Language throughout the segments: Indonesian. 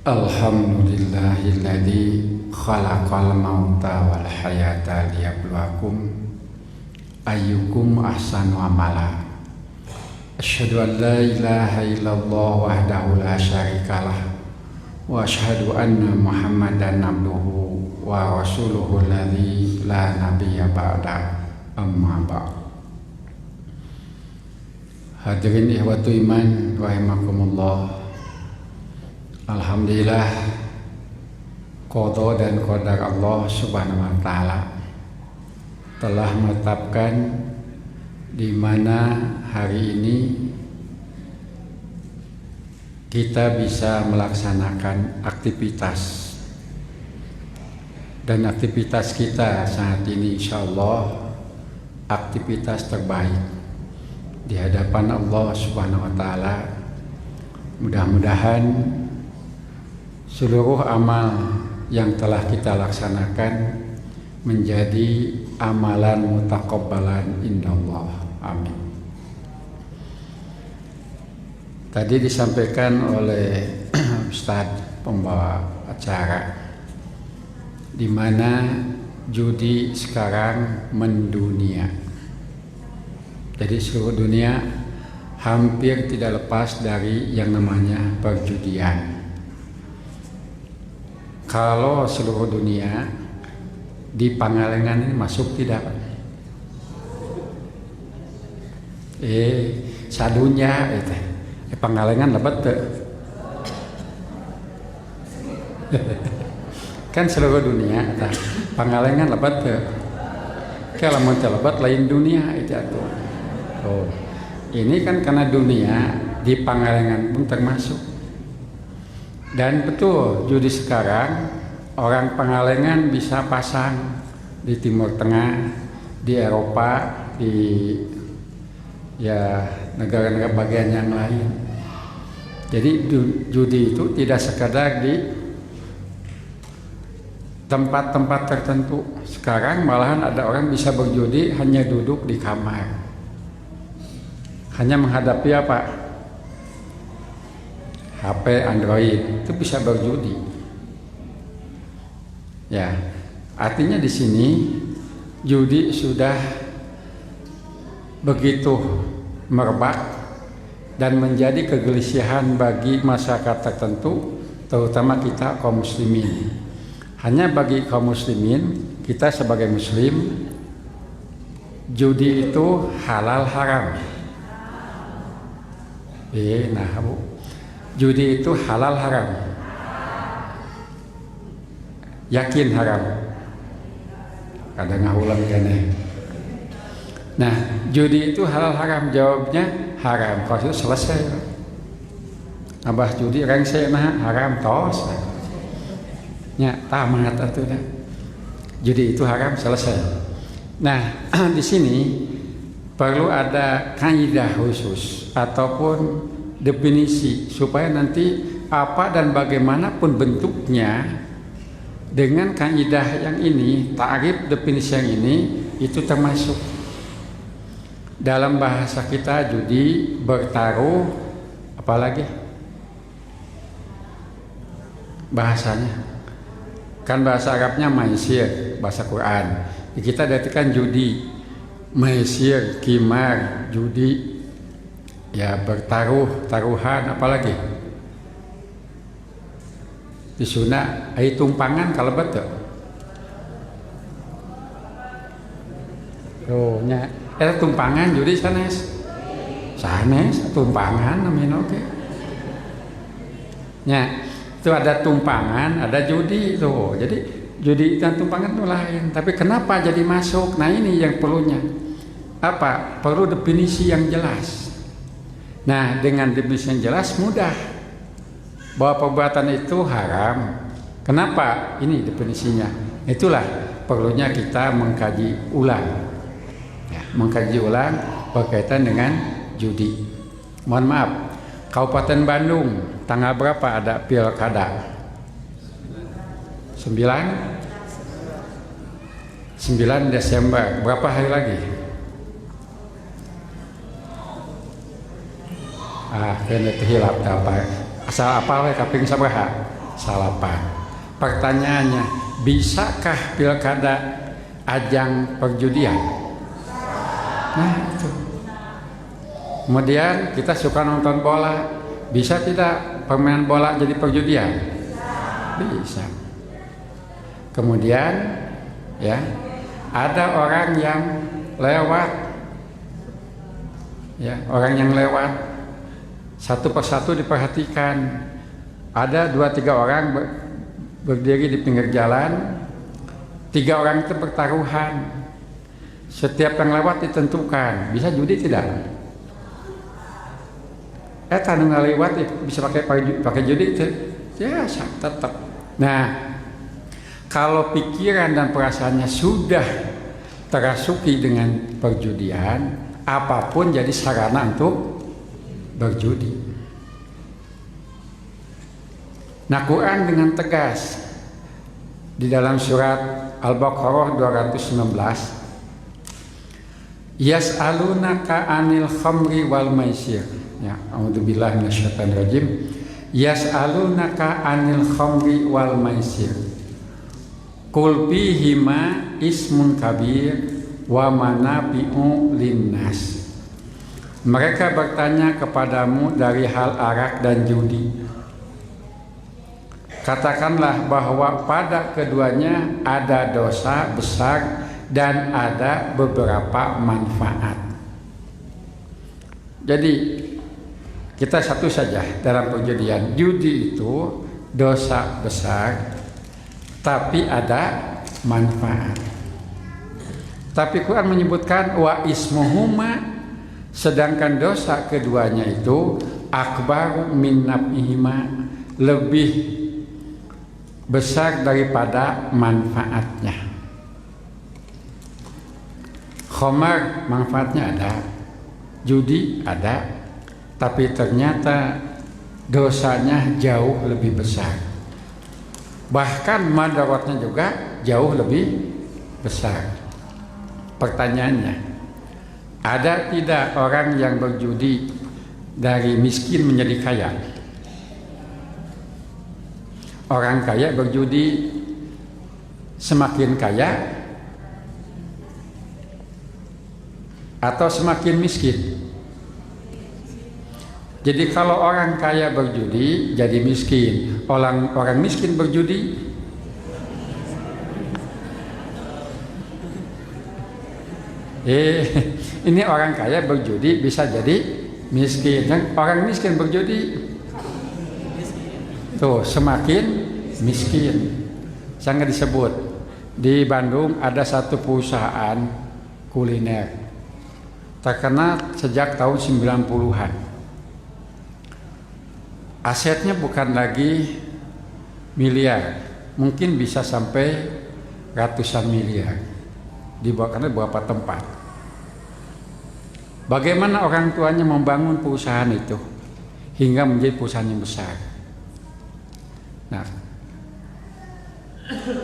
Alhamdulillahilladzi khalaqal mauta wal hayata liyabluwakum ayyukum ahsanu amala. Asyhadu an la ilaha illallah wahdahu la syarikalah wa asyhadu anna Muhammadan abduhu wa rasuluhu alladzi la nabiyya ba'da, amma ba'd. Hadirin ikhwatu iman rahimakumullah. Alhamdulillah, qada dan qadar Allah Subhanahu wa taala telah menetapkan di mana hari ini kita bisa melaksanakan aktivitas, dan aktivitas kita saat ini insyaallah aktivitas terbaik di hadapan Allah Subhanahu wa taala. Mudah-mudahan seluruh amal yang telah kita laksanakan menjadi amalan mutaqabbalan indallah. Amin. Tadi disampaikan oleh Ustadz pembawa acara di mana judi sekarang mendunia. Jadi seluruh dunia hampir tidak lepas dari yang namanya perjudian. Kalau seluruh dunia di Pangalengan ini masuk tidak? Sadunya itu Pangalengan lebat tuh. Kan seluruh dunia Pangalengan lebat tuh. Kalau mau lebat lain dunia itu tuh. Oh, ini kan karena dunia di Pangalengan pun termasuk. Dan betul, judi sekarang orang Pangalengan bisa pasang di Timur Tengah, di Eropa, di negara-negara bagian yang lain. Jadi judi itu tidak sekadar di tempat-tempat tertentu. Sekarang malahan ada orang bisa berjudi hanya duduk di kamar, hanya menghadapi apa? HP Android, itu bisa berjudi. Ya, artinya di sini judi sudah begitu merebak dan menjadi kegelisahan bagi masyarakat tertentu, terutama kita kaum muslimin. Hanya bagi kaum muslimin, kita sebagai muslim, judi itu halal haram. Bu. Judi itu halal haram. Yakin haram. Kadang ngahulang kene. Nah, judi itu halal haram, jawabnya haram. Kalau itu selesai. Abah judi rengse haram tos. Nya tamat atuh dah. Judi itu haram, selesai. Nah, di sini perlu ada kaidah khusus ataupun definisi supaya nanti apa dan bagaimanapun bentuknya dengan kaidah yang ini, ta'rif definisi yang ini itu termasuk dalam bahasa kita. Judi, bertaruh, apalagi bahasanya kan bahasa Arabnya maisir, bahasa Quran kita artikan judi, maisir, kimar, judi, ya bertaruh, taruhan, apalagi di Sunda ai tumpangan kalau betul. Oh nya tumpangan judi sanes tumpangan namanya oke. Nya itu ada tumpangan, ada judi tuh. Jadi judi dan tumpangan itu lain. Tapi kenapa jadi masuk? Nah ini yang perlunya apa? Perlu definisi yang jelas. Nah, dengan definisi yang jelas mudah bahwa perbuatan itu haram. Kenapa? Ini definisinya. Itulah perlunya kita mengkaji ulang. Ya, mengkaji ulang berkaitan dengan judi. Mohon maaf, Kabupaten Bandung tanggal berapa ada pilkada? 9 Desember. Berapa hari lagi? Kena hilap apa asal apa we kaping sabaraha salapan. Pertanyaannya, bisakah pilkada ajang perjudian? Nah itu. Kemudian kita suka nonton bola, bisa tidak permainan bola jadi perjudian? Bisa. Kemudian ya, ada orang yang lewat, ya, orang yang lewat satu persatu diperhatikan. Ada 2-3 orang berdiri di pinggir jalan, 3 orang itu bertaruhan. Setiap yang lewat ditentukan, bisa judi tidak? Tanu lewat bisa pakai judi itu, ya tetap. Nah, kalau pikiran dan perasaannya sudah terasuki dengan perjudian, apapun jadi sarana untuk berjudi. Nah, Quran dengan tegas di dalam surat Al-Baqarah 219, yas'alunaka 'anil khamri wal maisir. Ya, a'udzubillahi minasyaitonir rajim. Yas'alunaka 'anil khamri wal maisir. Qul bihima ismun kabir wa manafi'u linnas. Mereka bertanya kepadamu dari hal arak dan judi. Katakanlah bahwa pada keduanya ada dosa besar dan ada beberapa manfaat. Jadi kita satu saja dalam perjudian. Judi itu dosa besar, tapi ada manfaat. Tapi Quran menyebutkan wa ismuhuma, sedangkan dosa keduanya itu akbaru min naf'ihima, lebih besar daripada manfaatnya. Khamar manfaatnya ada, judi ada, tapi ternyata dosanya jauh lebih besar. Bahkan madaratnya juga jauh lebih besar. Pertanyaannya, ada tidak orang yang berjudi dari miskin menjadi kaya? Orang kaya berjudi semakin kaya atau semakin miskin? Jadi kalau orang kaya berjudi jadi miskin, orang miskin berjudi ini orang kaya berjudi bisa jadi miskin, dan orang miskin berjudi tuh semakin miskin. Sangat disebut di Bandung ada satu perusahaan kuliner terkenal sejak tahun 90-an. Asetnya bukan lagi miliar, mungkin bisa sampai ratusan miliar, karena beberapa tempat. Bagaimana orang tuanya membangun perusahaan itu hingga menjadi perusahaan yang besar. Nah,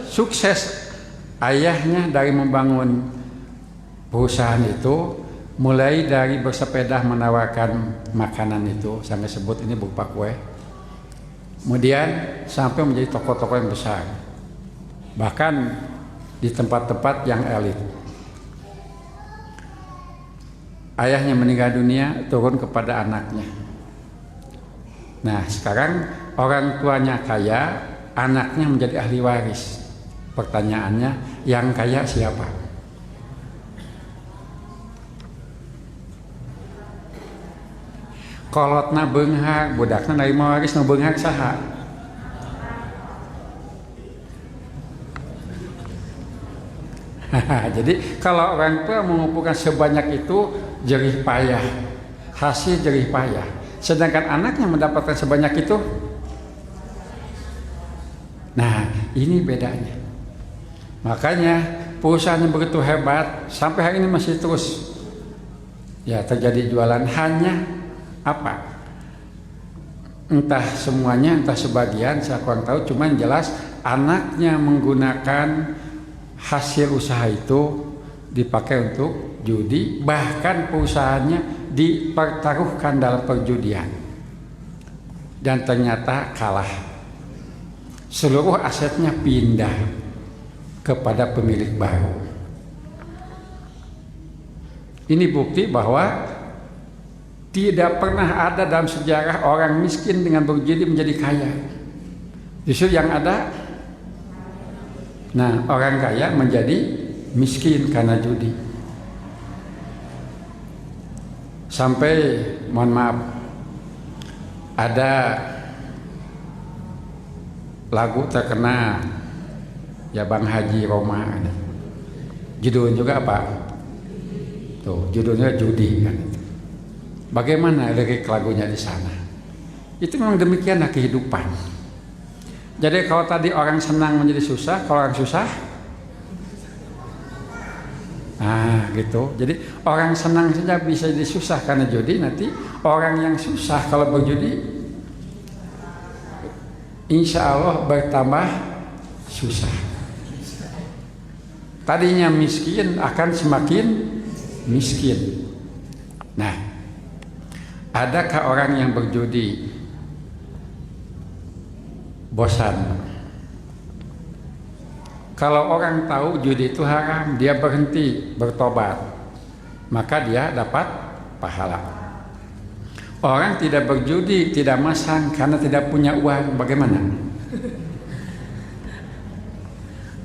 sukses ayahnya dari membangun perusahaan itu, mulai dari bersepeda menawarkan makanan itu, sampai sebut ini berupa kue, kemudian sampai menjadi toko-toko yang besar, bahkan di tempat-tempat yang elit. Ayahnya meninggal dunia, turun kepada anaknya. Nah, sekarang orang tuanya kaya, anaknya menjadi ahli waris. Pertanyaannya, yang kaya siapa? Kolotna beunghar, budakna narima waris nu beunghar saha? Jadi kalau orang tua mengumpulkan sebanyak itu jerih payah, hasil jerih payah. Sedangkan anaknya mendapatkan sebanyak itu, nah ini bedanya. Makanya perusahaan yang begitu hebat sampai hari ini masih terus ya terjadi jualan, hanya apa? Entah semuanya, entah sebagian, saya kurang tahu. Cuman jelas anaknya menggunakan hasil usaha itu dipakai untuk judi, bahkan perusahaannya dipertaruhkan dalam perjudian dan ternyata kalah. seluruh asetnya pindah kepada pemilik baru. Ini bukti bahwa tidak pernah ada dalam sejarah orang miskin dengan berjudi menjadi kaya. Justru yang ada, nah, orang kaya menjadi miskin karena judi. Sampai, mohon maaf, ada lagu terkenal ya Bang Haji Roma, judulnya juga apa? Tuh, judulnya judi kan. Bagaimana lirik lagunya di sana? Itu memang demikianlah kehidupan. Jadi kalau tadi orang senang menjadi susah, kalau orang susah, gitu. Jadi orang senang saja bisa jadi susah karena judi. Nanti orang yang susah kalau berjudi, insya Allah bertambah susah. Tadinya miskin akan semakin miskin. Nah, adakah orang yang berjudi bosan? Kalau orang tahu judi itu haram, dia berhenti bertobat, maka dia dapat pahala. Orang tidak berjudi, tidak masang karena tidak punya uang, bagaimana?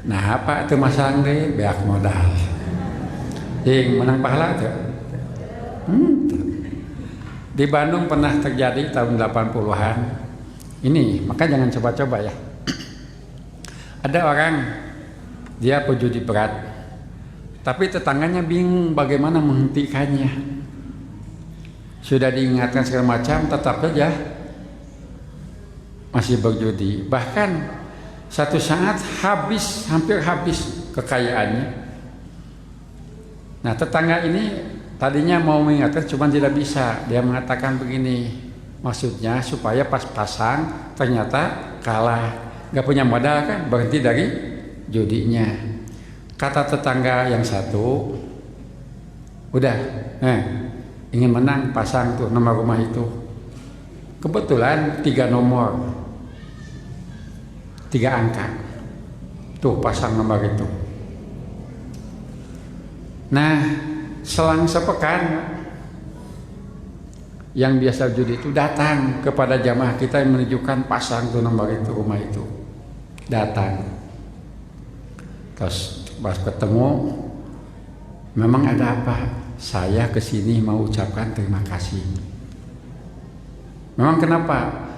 Nah, apa itu masang deh? Beak modal. Yang menang pahala tuh. Di Bandung pernah terjadi tahun 80-an. Ini, maka jangan coba-coba ya. Ada orang, dia pejudi berat, tapi tetangganya bingung bagaimana menghentikannya. Sudah diingatkan segala macam, tetap saja masih berjudi. Bahkan satu saat hampir habis kekayaannya. Nah, tetangga ini tadinya mau mengingatkan, cuma tidak bisa. Dia mengatakan begini, maksudnya supaya pas pasang ternyata kalah, gak punya modal kan, berhenti dari judinya. Kata tetangga yang satu, udah, ingin menang, pasang tuh nomor rumah itu. Kebetulan 3 nomor, 3 angka, tuh pasang nomor itu. Nah, selang sepekan, yang biasa judi itu datang kepada jamaah kita yang menunjukkan pasang tuh nomor itu, rumah itu. Datang. Terus pas ketemu, memang ada apa? Saya kesini mau ucapkan terima kasih. Memang kenapa?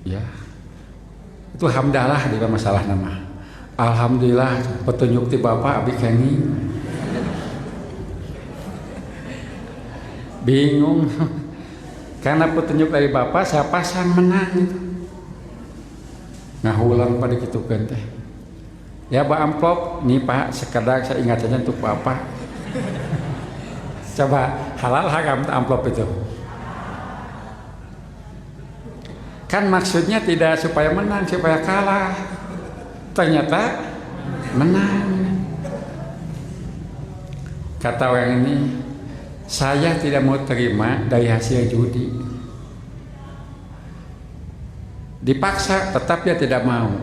Ya, itu hamdalah di masalah nama. Alhamdulillah petunjuk ti Bapak abi kengi. Bingung. Karena petunjuk dari Bapak saya pasang menang itu. Ngahulang pada gitu kan teh. Ya Pak amplop, nih Pak sekedar saya ingat saja untuk Bapak. Coba halal haram amplop itu. Kan maksudnya tidak supaya menang, supaya kalah. Ternyata menang. Kata orang ini, saya tidak mau terima dari hasil judi. Dipaksa, tetap dia tidak mau.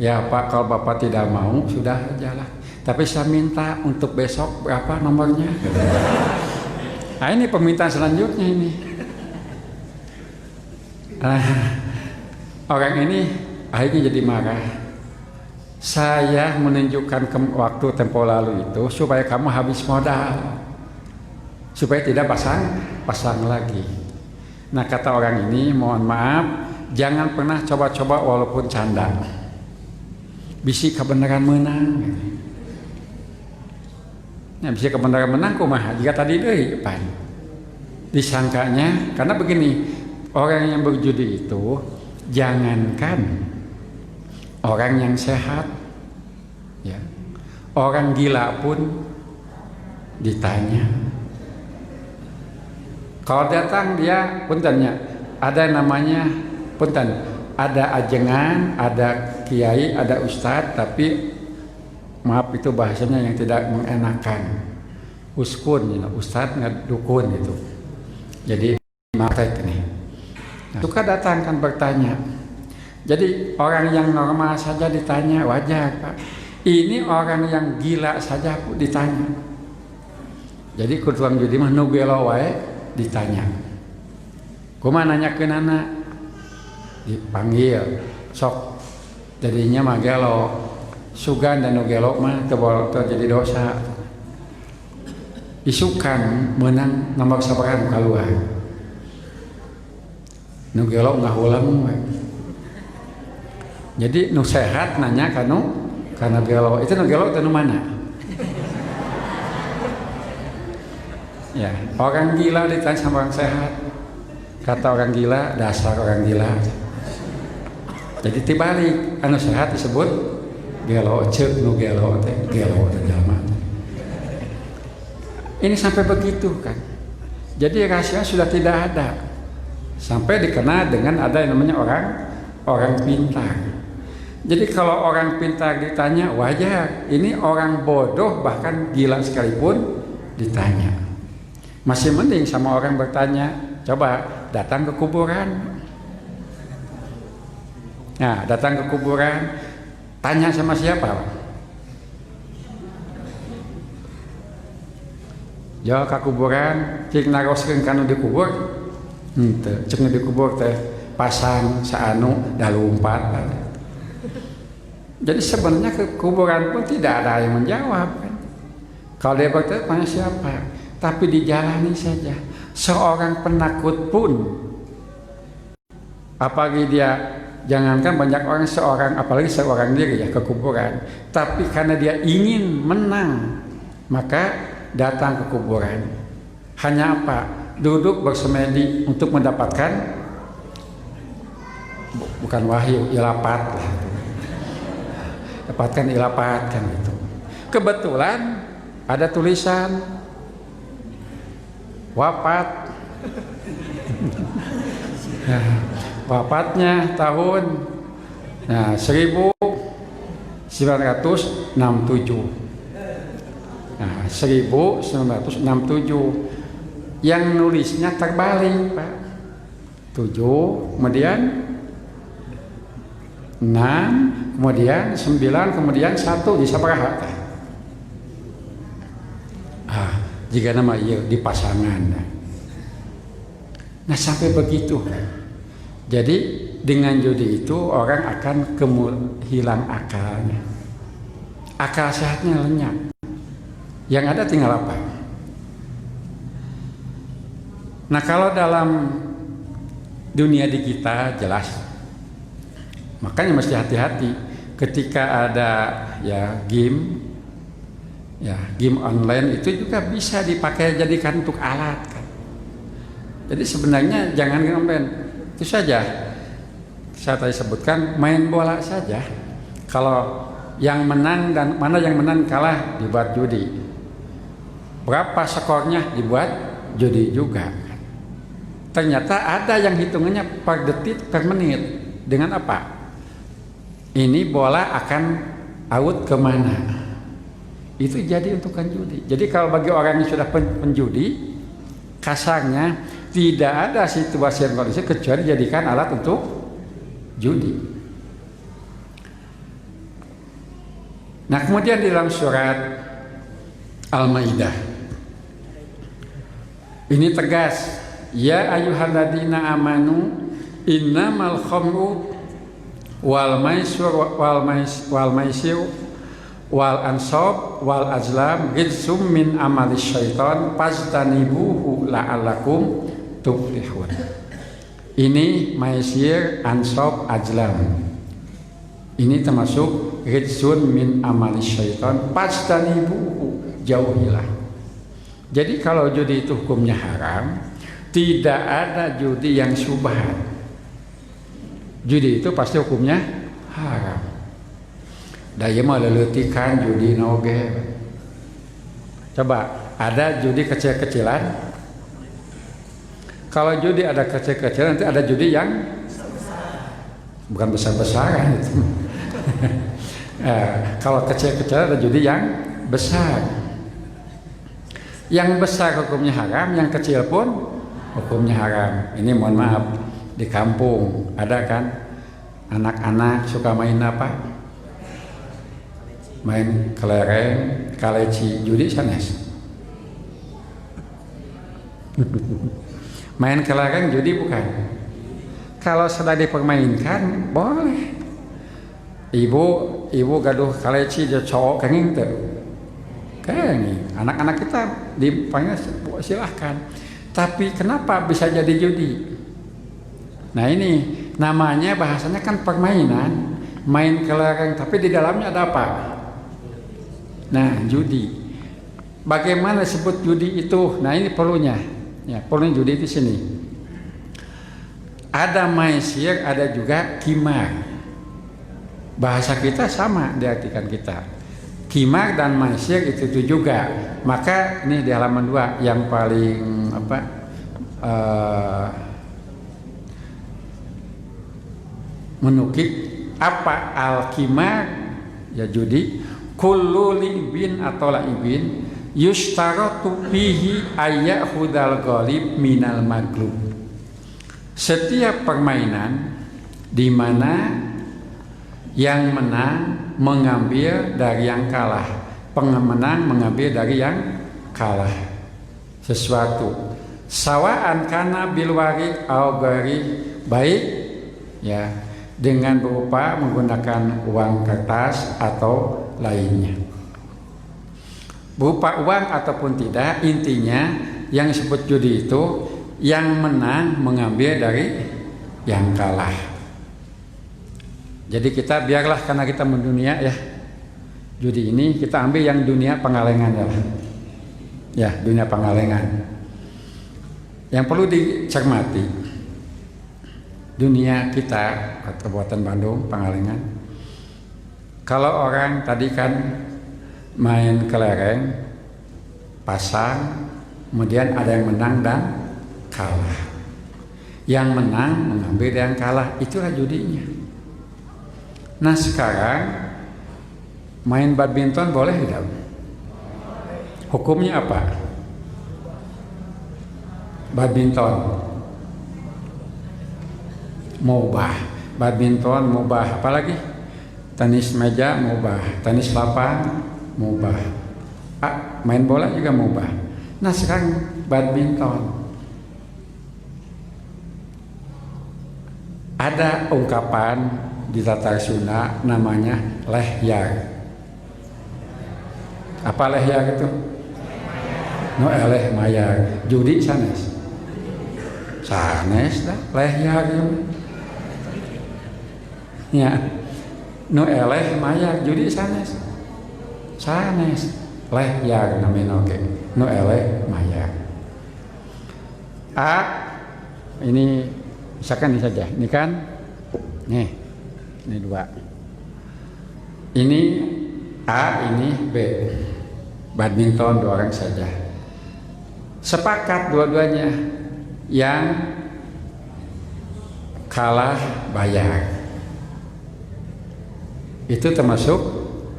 Ya Pak, kalau Bapak tidak mau, sudah ajalah. Tapi saya minta untuk besok berapa nomornya? Nah ini permintaan selanjutnya ini. Orang ini akhirnya jadi marah. Saya menunjukkan waktu tempo lalu itu supaya kamu habis modal, supaya tidak pasang lagi. Nah kata orang ini, mohon maaf, jangan pernah coba-coba walaupun canda. Bisi kebenaran menang. Nah, bisi kebenaran menang kumaha jika tadi deui pan. Disangkanya karena begini, orang yang berjudi itu jangankan orang yang sehat, ya, orang gila pun ditanya. Kalau datang dia puntennya ada namanya punten. Ada ajengan, ada kiai, ada ustadz, tapi maaf itu bahasanya yang tidak mengenakan. Uskun, ustadz ngedukun itu. Jadi matek nih. Nah, suka datang kan bertanya, Jadi orang yang normal saja ditanya wajar, Pak. Ini orang yang gila saja ditanya. Jadi ku tukang judi mah nu gelo wae ditanya. Kumaha nanyakeun anak? Dipanggil, sok. Jadinya mah gelo. Sugan dan nu gelo mah teu jadi dosa. Isukan menang nomor sabaraha kaluar. Nu gelo ngahulang we. Jadi nu sehat nanya karena gelo. Itu nu gelo teh nu mana? Ya, orang gila ditanya sama orang sehat. Kata orang gila, dasar orang gila. Jadi tibalik, anu sehat disebut gelo, ceuk nu gelo teh jalma. Ini sampai begitu kan. Jadi rahasia sudah tidak ada. Sampai dikenal dengan ada yang namanya orang pintar. Jadi kalau orang pintar ditanya wajar. Ini orang bodoh bahkan gila sekalipun ditanya. Masih mending sama orang bertanya, coba datang ke kuburan. Nah, datang ke kuburan, tanya sama siapa? Ya ke kuburan, cik naroskeun kana di kubur. Henteu, cek di kubur teh pasang saanu da lumpat. Jadi sebenarnya ke kuburan pun tidak ada yang menjawab kan. Kalau dia bertanya siapa? Tapi dijalani saja. Seorang penakut pun, apalagi dia, jangankan banyak orang, apalagi seorang diri ya ke kuburan. Tapi karena dia ingin menang, maka datang ke kuburan. Hanya apa? Duduk bersemedi untuk mendapatkan bukan wahyu, ilapat lah. Dapatkan ilapat kan itu. Kebetulan ada tulisan wafat. Nah, wafatnya tahun 1967. Nah, 1967. Yang nulisnya terbalik, Pak. 7, kemudian 6, kemudian 9, kemudian 1 di sabaraha teh. Jika nama iya di pasangan. Nah sampai begitu. Jadi dengan judi itu orang akan hilang akalnya. Akal sehatnya lenyap. Yang ada tinggal apa? Nah kalau dalam dunia digital jelas. Makanya mesti hati-hati ketika ada ya game online itu juga bisa dipakai jadikan untuk alat kan. Jadi sebenarnya jangan ngomben. Itu saja saya tadi sebutkan, main bola saja. Kalau yang menang dan mana yang menang kalah dibuat judi. Berapa skornya dibuat judi juga. Ternyata ada yang hitungannya per detik per menit. Dengan apa? Ini bola akan out kemana? Itu jadi untukkan judi. Jadi kalau bagi orang yang sudah penjudi, kasarnya tidak ada situasi yang kondisi kecuali jadikan alat untuk judi. Nah kemudian di dalam surat Al-Maidah ini tegas, ya ayyuhalladzina amanu innamal khamru wal maisir wal ansab wal azlam rizsum min amalis syaitan fastanibuhu la'allakum tuflihun. Ini maisir, ansab, azlam. Ini termasuk rizsun min amalis syaitan fastanibuhu, jauhilah. Jadi kalau judi itu hukumnya haram, tidak ada judi yang syubhat. Judi itu pasti hukumnya haram. Daya mah leletikan judi noge. Coba ada judi kecil-kecilan. Kalau judi ada kecil-kecilan, nanti ada judi yang bukan besar-besaran itu. Kalau kecil-kecilan ada judi yang besar. Yang besar hukumnya haram, yang kecil pun hukumnya haram. Ini mohon maaf, di kampung ada kan anak-anak suka main apa? Main kelereng, kaleci, judi sanes. Main kelereng judi bukan? Kalau sedang dipermainkan boleh. Ibu gaduh kaleci dia cowok kenging tuh. Kenging. Anak-anak kita dipanggil silahkan. Tapi kenapa bisa jadi judi? Nah ini namanya bahasanya kan permainan, main kelereng, tapi di dalamnya ada apa? Nah judi. Bagaimana disebut judi itu? Nah ini perlunya, ya perlunya judi di sini. Ada maisir, ada juga kimar. Bahasa kita sama diartikan kita. Kimar dan maisir itu juga. Maka ini di halaman 2 yang paling apa? Menukik apa al-kimar ya judi kullu libin atau laibin yustaratu fihi ayyahudal ghalib minal maglub. Setiap permainan di mana yang menang mengambil dari yang kalah, pemenang mengambil dari yang kalah sesuatu. Sawaan kana bilwari au gari, baik ya dengan berupa menggunakan uang kertas atau lainnya. Berupa uang ataupun tidak, intinya yang disebut judi itu yang menang mengambil dari yang kalah. Jadi kita biarlah karena kita mendunia ya, judi ini kita ambil yang dunia pengalengan ya, ya dunia pengalengan. Yang perlu dicermati, dunia kita Kabupaten Bandung Pangalengan, kalau orang tadi kan main kelereng, pasang, kemudian ada yang menang dan kalah. Yang menang mengambil yang kalah, itulah judinya. Nah sekarang main badminton boleh tidak? Hukumnya apa? Badminton mubah, badminton mubah, apalagi tenis meja mubah, tenis lapang mubah, main bola juga mubah. Nah sekarang badminton ada ungkapan di Tatar Sunda namanya lehyar. Apa lehyar itu? No eleh mayar. Judi sanes. Sanes dah lehyar itu. Ya. No eleh mayar judi sanes. Sanes lehyar namanya oke. No eleh mayar. Ini misalkan ini saja. Ini kan nih. Ini 2. Ini A, ini B. Badminton 2 orang saja. Sepakat dua-duanya yang kalah bayar. Itu termasuk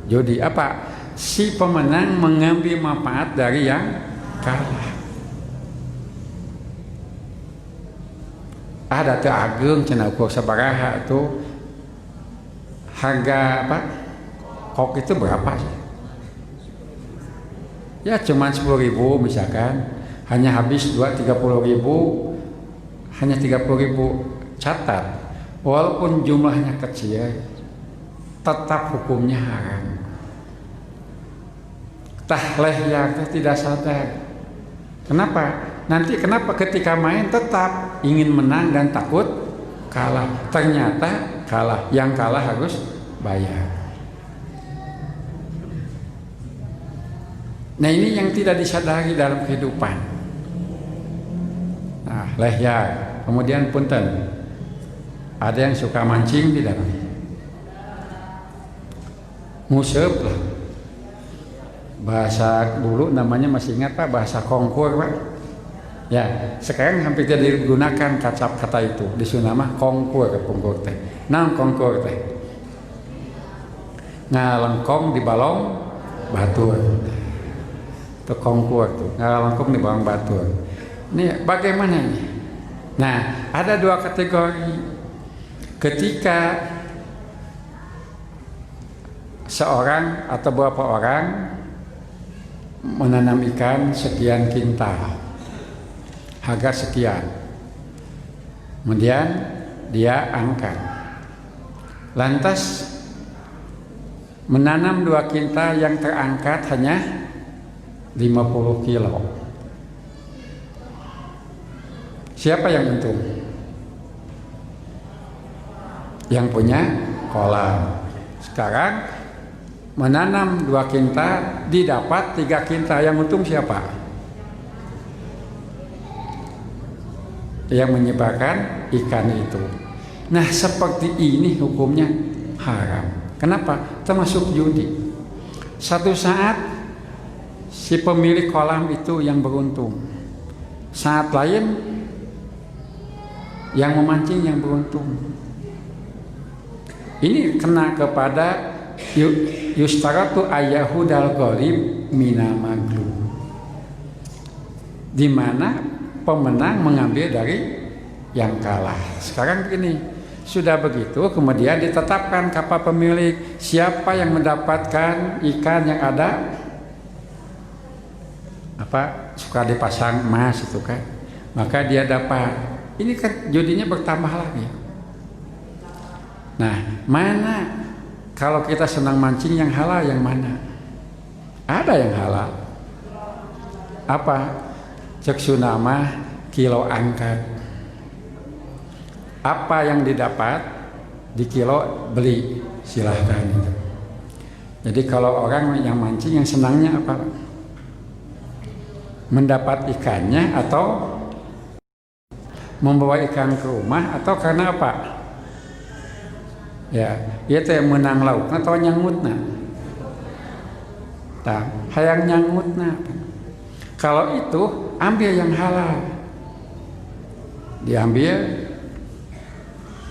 judi. Apa? Si pemenang mengambil manfaat dari yang kalah. Ada teu ageung cenah ukur sabaraha tuh. Harga apa? Kok itu berapa sih? Ya cuma 10.000 misalkan, hanya habis 30.000, hanya 30.000. Catat, walaupun jumlahnya kecil, tetap hukumnya haram. Lehyar tidak sadar. Kenapa? Nanti kenapa ketika main tetap ingin menang dan takut kalah. Ternyata kalah, yang kalah harus bayar. Nah ini yang tidak disadari dalam kehidupan. Nah lehyar, kemudian punten, ada yang suka mancing tidak? Ngusep lah. Bahasa dulu namanya masih ingat Pak, bahasa kongkur Pak. Ya, sekarang hampir tidak digunakan kata itu. Di Sunda mah kongkur ke kongkur teh. Nang kongkur teh. Ngalengkong di balong batur. Itu kongkur tuh. Ngalengkong di balong batur. Ini bagaimana ini? Nah, ada 2 kategori. Ketika seorang atau beberapa orang menanam ikan sekian kintal, harga sekian, kemudian dia angkat, lantas menanam 2 kintal yang terangkat hanya 50 kilo. Siapa yang untung? Yang punya kolam. Sekarang menanam 2 kintal didapat 3 kintal, yang untung siapa? Yang menyebarkan ikan itu. Nah, seperti ini hukumnya haram. Kenapa? Termasuk judi. Satu saat si pemilik kolam itu yang beruntung, saat lain yang memancing yang beruntung. Ini kena kepada yustaratu ayyahudal ghalib mina maglub, di mana pemenang mengambil dari yang kalah. Sekarang begini, sudah begitu kemudian ditetapkan kapal pemilik, siapa yang mendapatkan ikan yang ada suka dipasang emas itu kan, maka dia dapat. Ini kan judinya bertambah lagi. Nah, mana kalau kita senang mancing yang halal yang mana? Ada yang halal. Apa? Cek sunamah kilo angkat. Apa yang didapat di kilo beli, silahkan. Jadi kalau orang yang mancing yang senangnya apa? Mendapat ikannya atau membawa ikan ke rumah, atau karena apa? Ya, itu yang menang lauk atau nyangutna. Nah, hayang nyangutna. Kalau itu ambil yang halal. Diambil,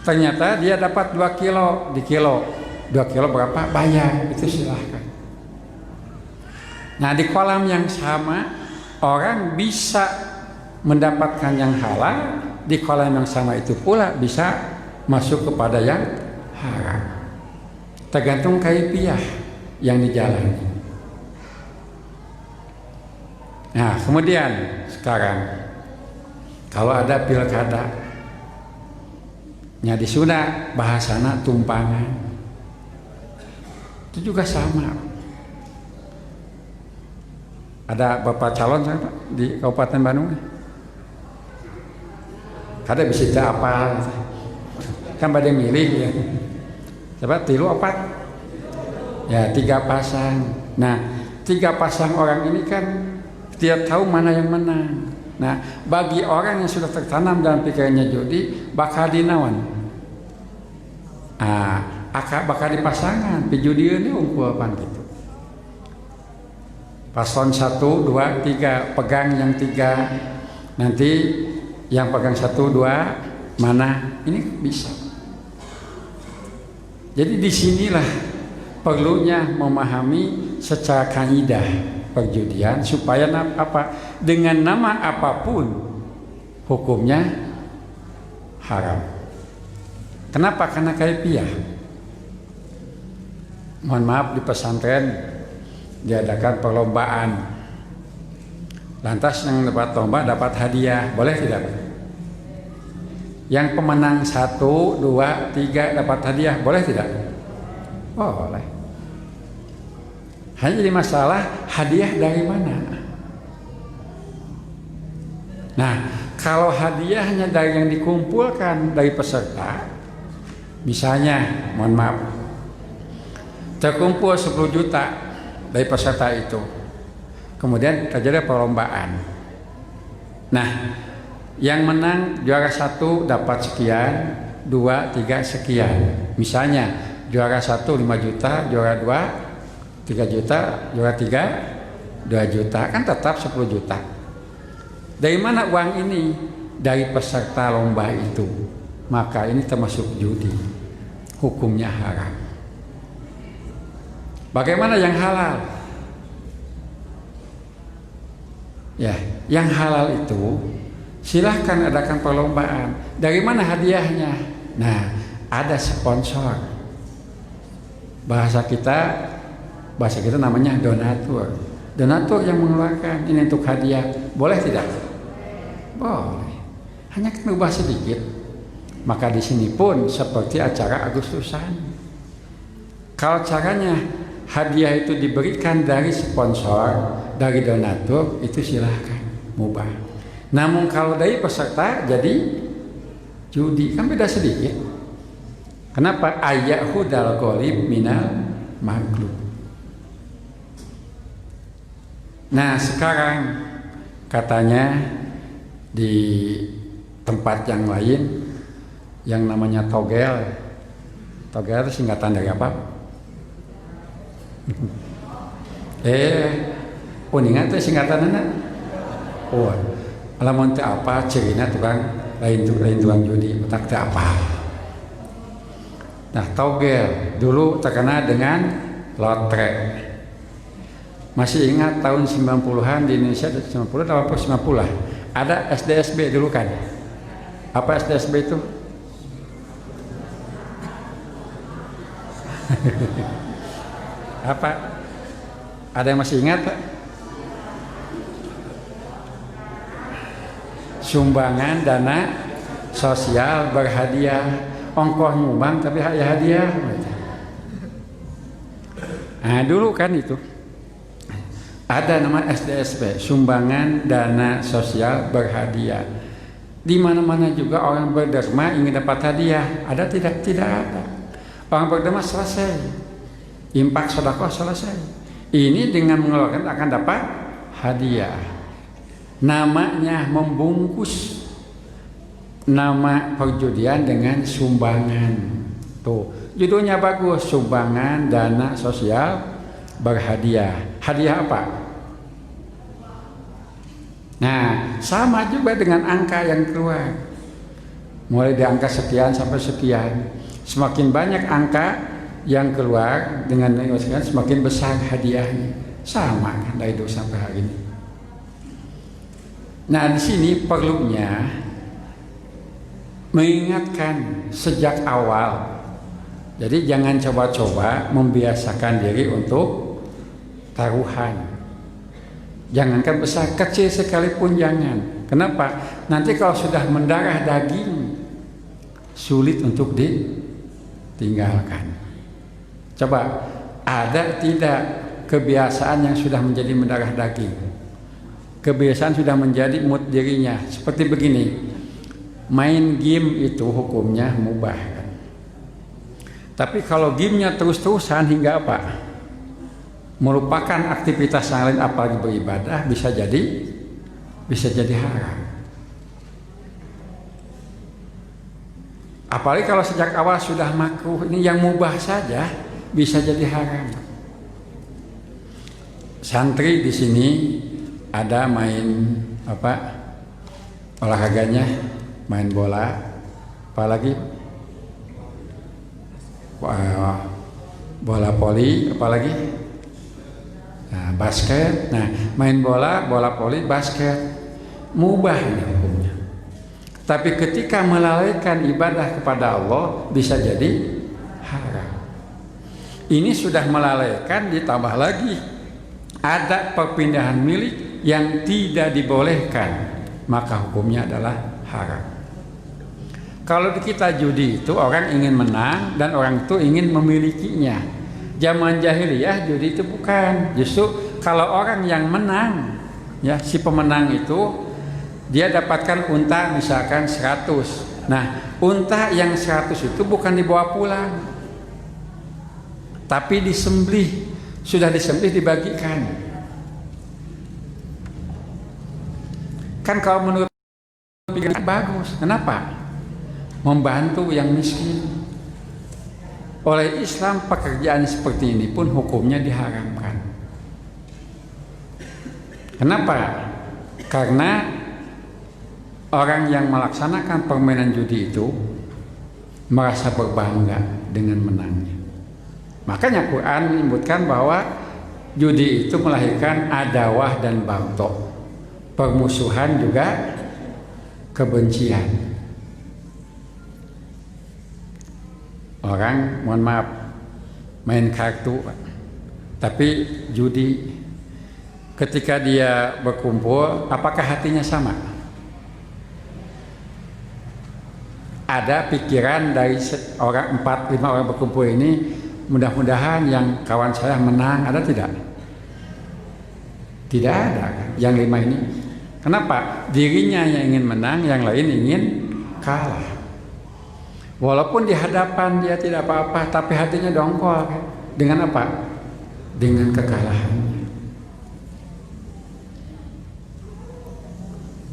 ternyata dia dapat 2 kilo di kilo. 2 kilo berapa? Bayar, itu silahkan. Nah, di kolam yang sama orang bisa mendapatkan yang halal, di kolam yang sama itu pula bisa masuk kepada yang haram. Tergantung kaifiah yang dijalani. Nah, kemudian sekarang kalau ada pilkada, nya di Sunda bahasana tumpangan, itu juga sama. Ada bapak calon saya Pak di Kabupaten Bandung. Kada bisa apa? Kan pada milih ya. Coba 3 4. Ya 3 pasang. Nah 3 pasang orang ini kan dia tahu mana yang menang. Nah bagi orang yang sudah tertanam dalam pikirannya judi, bakal dinawan. Bakal dipasangan. Pijudian ini unggul apa gitu. Paslon 1, 2, 3 pegang yang 3, nanti yang pegang 1, 2 mana ini bisa. Jadi disinilah perlunya memahami secara kaidah perjudian supaya apa dengan nama apapun hukumnya haram. Kenapa? Karena kaifiah. Mohon maaf, di pesantren diadakan perlombaan. Lantas yang dapat lomba dapat hadiah, boleh tidak? Yang pemenang 1, 2, 3 dapat hadiah, boleh tidak? Boleh. Hanya jadi masalah hadiah dari mana? Nah, kalau hadiahnya dari yang dikumpulkan dari peserta, misalnya, mohon maaf, terkumpul 10 juta dari peserta itu, kemudian terjadi perlombaan. Nah, yang menang juara 1 dapat sekian, 2, 3 sekian. Misalnya juara 1 5 juta, juara 2 3 juta, juara 3 2 juta, kan tetap 10 juta. Dari mana uang ini? Dari peserta lomba itu. Maka ini termasuk judi. Hukumnya haram. Bagaimana yang halal? Ya, yang halal itu silahkan adakan perlombaan. Dari mana hadiahnya? Nah, ada sponsor. Bahasa kita namanya donatur. Donatur yang mengeluarkan ini untuk hadiah, boleh tidak? Boleh. Hanya kita ubah sedikit. Maka di sini pun seperti acara Agustusan. Kalau caranya hadiah itu diberikan dari sponsor, dari donatur, itu silahkan, mubah. Namun kalau dari peserta jadi judi, kan beda sedikit. Kenapa? Ayyahu dal ghalib minal maghlub. Nah sekarang katanya di tempat yang lain yang namanya togel. Togel itu singkatan dari apa? Uningan itu singkatannya. Oh, alamun teh apa cirina tukang lain tukang judi, tak teh apa. Nah, togel dulu terkenal dengan lotre. Masih ingat tahun 90-an di Indonesia, 90 atau 90 lah. Ada SDSB dulu kan. Apa SDSB itu? Apa? Ada yang masih ingat Pak? Sumbangan dana sosial berhadiah, ongkoh nyumbang tapi hadiah. Nah dulu kan itu ada nama SDSB, sumbangan dana sosial berhadiah. Di mana-mana juga orang berderma ingin dapat hadiah, ada tidak? Tidak ada. Orang berderma selesai, infak sedekah selesai. Ini dengan mengeluarkan akan dapat hadiah. Namanya membungkus nama perjudian dengan sumbangan. Tuh, judulnya bagus, sumbangan dana sosial berhadiah. Hadiah apa? Nah, sama juga dengan angka yang keluar. Mulai di angka sekian sampai sekian. Semakin banyak angka yang keluar dengan negosiasi, semakin besar hadiahnya. Sama kan dari dulu sampai hari ini. Nah, di sini perlunya mengingatkan sejak awal. Jadi jangan coba-coba membiasakan diri untuk taruhan. Jangankan besar, kecil sekalipun jangan. Kenapa? Nanti kalau sudah mendarah daging, sulit untuk ditinggalkan. Coba, ada tidak kebiasaan yang sudah menjadi mendarah daging? Kebiasaan sudah menjadi mood dirinya. Seperti begini, main game itu hukumnya mubah kan? Tapi kalau gamenya terus-terusan hingga apa? Merupakan aktivitas yang lain apalagi beribadah, bisa jadi haram. Apalagi kalau sejak awal sudah makruh, ini yang mubah saja bisa jadi haram. Santri di sini ada main apa? Olahraganya, main bola, apalagi bola voli, apalagi nah, basket. Nah, main bola voli, basket, mubah ini hukumnya. Tapi ketika melalaikan ibadah kepada Allah bisa jadi haram. Ini sudah melalaikan, ditambah lagi ada perpindahan milik yang tidak dibolehkan, maka hukumnya adalah haram. Kalau di kita judi itu orang ingin menang dan orang itu ingin memilikinya. Zaman jahiliyah judi itu bukan. Justru kalau orang yang menang, ya si pemenang itu dia dapatkan unta misalkan 100. Nah, unta yang 100 itu bukan dibawa pulang, tapi disembelih. Sudah disembelih dibagikan. Kan kalau menurut pikiran bagus. Kenapa? Membantu yang miskin. Oleh Islam pekerjaan seperti ini pun hukumnya diharamkan. Kenapa? Karena orang yang melaksanakan permainan judi itu merasa berbangga dengan menangnya. Makanya Quran menyebutkan bahwa judi itu melahirkan adawah dan baghdha, permusuhan juga kebencian. Orang, mohon maaf, main kartu, tapi judi. Ketika dia berkumpul, apakah hatinya sama? Ada pikiran dari orang 4-5 orang berkumpul ini, mudah-mudahan yang kawan saya menang, ada tidak? Tidak ada kan? Yang 5 ini. Kenapa? Dirinya yang ingin menang, yang lain ingin kalah. Walaupun di hadapan dia tidak apa-apa, tapi hatinya dongkol kan? Dengan apa? Dengan kekalahan.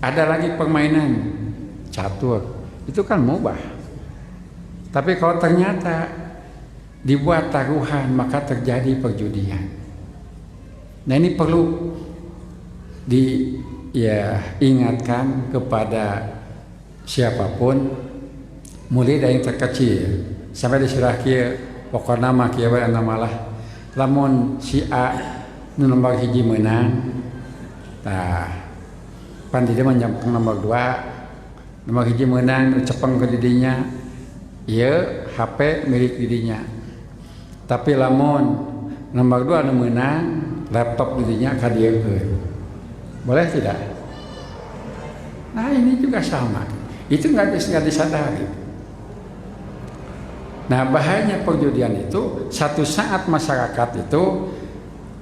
Ada lagi permainan catur, itu kan mubah. Tapi kalau ternyata dibuat taruhan, maka terjadi perjudian. Nah ini perlu diingatkan kepada siapapun, mulai dari yang terkecil sampai disurah kia, pokok nama kia nama lah. Lamun si A nomor hiji menang, nah pan dia menyampung nomor 2, nomor hiji menang cepeng ke didinya, iya HP milik didinya. Tapi lamun nomor 2 menang, laptop didinya kadiekeun. Boleh tidak? Nah ini juga sama, itu nggak disadari. Nah bahayanya perjudian itu, satu saat masyarakat itu,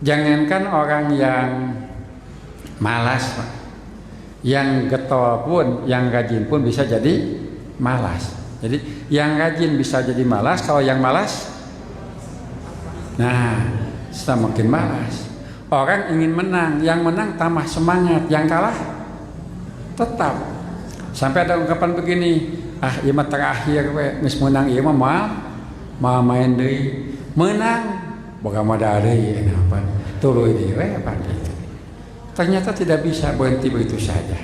jangankan orang yang malas, yang getol pun, yang rajin pun bisa jadi malas. Jadi yang rajin bisa jadi malas, kalau yang malas, nah semakin malas. Orang ingin menang, yang menang tambah semangat, yang kalah tetap. Sampai ada ungkapan begini, ieu mah terakhir we, geus menang ieu mah mal main deui. Menang boga modal deui apa? Tuluy deui we apa gitu. Ternyata tidak bisa berhenti begitu saja.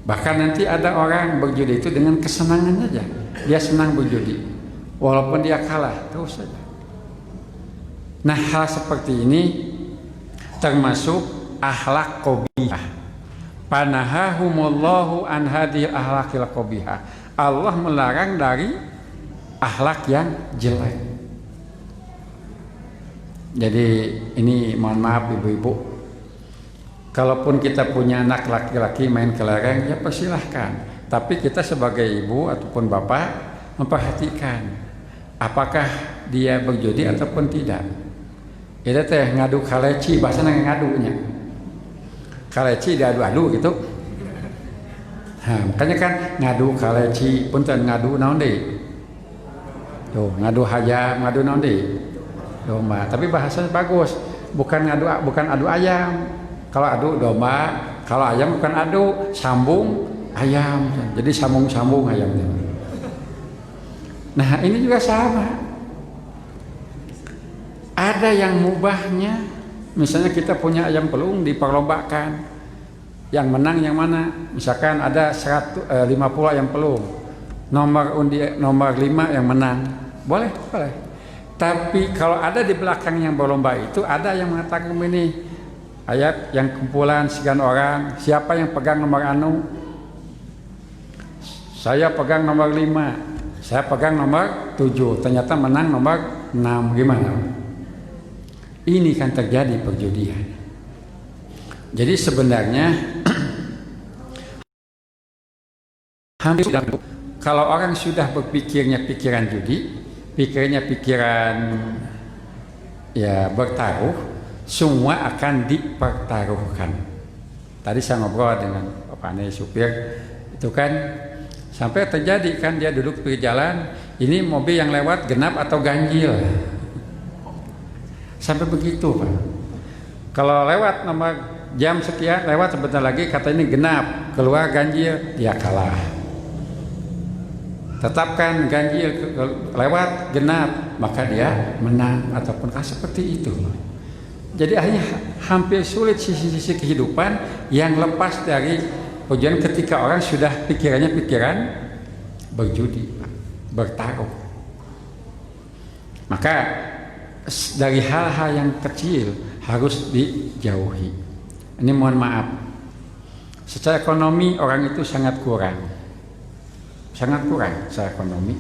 Bahkan nanti ada orang berjudi itu dengan kesenangan saja. Dia senang berjudi, walaupun dia kalah terus saja. Nah hal seperti ini termasuk akhlak qabihah. Panahahumullahu an hadhil akhlaqil qabihah. Allah melarang dari akhlak yang jelek. Jadi ini mohon maaf ibu-ibu, kalaupun kita punya anak laki-laki main kelereng, ya persilahkan. Tapi kita sebagai ibu ataupun bapak memperhatikan apakah dia berjudi ataupun tidak. Itu teh ngadu kaleci, bahasanya ngadunya. Kaleci diadu-adu gitu. Nah, makanya kan ngadu kaleci, punten ngadu naon deui? Tuh, ngadu hayam, ngadu naon deui? Domba. Tapi bahasanya bagus. Bukan adu ayam. Kalau adu domba, kalau ayam bukan adu, sambung ayam. Jadi sambung-sambung ayamnya. Nah, ini juga sama. Ada yang mubahnya, misalnya kita punya ayam pelung diperlombakan, yang menang yang mana? Misalkan ada 50 ayam pelung, nomor 5 yang menang, boleh. Tapi kalau ada di belakang yang berlomba itu ada yang mengatakan ini ayat yang kumpulan sekian orang, siapa yang pegang nomor anu? Saya pegang nomor 5, saya pegang nomor 7, ternyata menang nomor 6, gimana? Ini kan terjadi perjudian. Jadi sebenarnya hampir kalau orang sudah berpikirnya pikiran judi, pikirnya pikiran ya bertaruh, semua akan dipertaruhkan. Tadi saya ngobrol dengan Pak Ane supir, itu kan sampai terjadi kan dia duduk di jalan, ini mobil yang lewat genap atau ganjil. Sampai begitu Pak. Kalau lewat nomor jam sekian, lewat sebentar lagi kata ini genap, keluar ganjil, dia kalah. Tetapkan ganjil lewat genap, maka dia menang ataupun seperti itu. Jadi akhirnya hampir sulit sisi-sisi kehidupan yang lepas dari ujian ketika orang sudah pikirannya pikiran berjudi, bertaruh. Maka dari hal-hal yang kecil harus dijauhi. Ini mohon maaf, secara ekonomi orang itu sangat kurang secara ekonomi.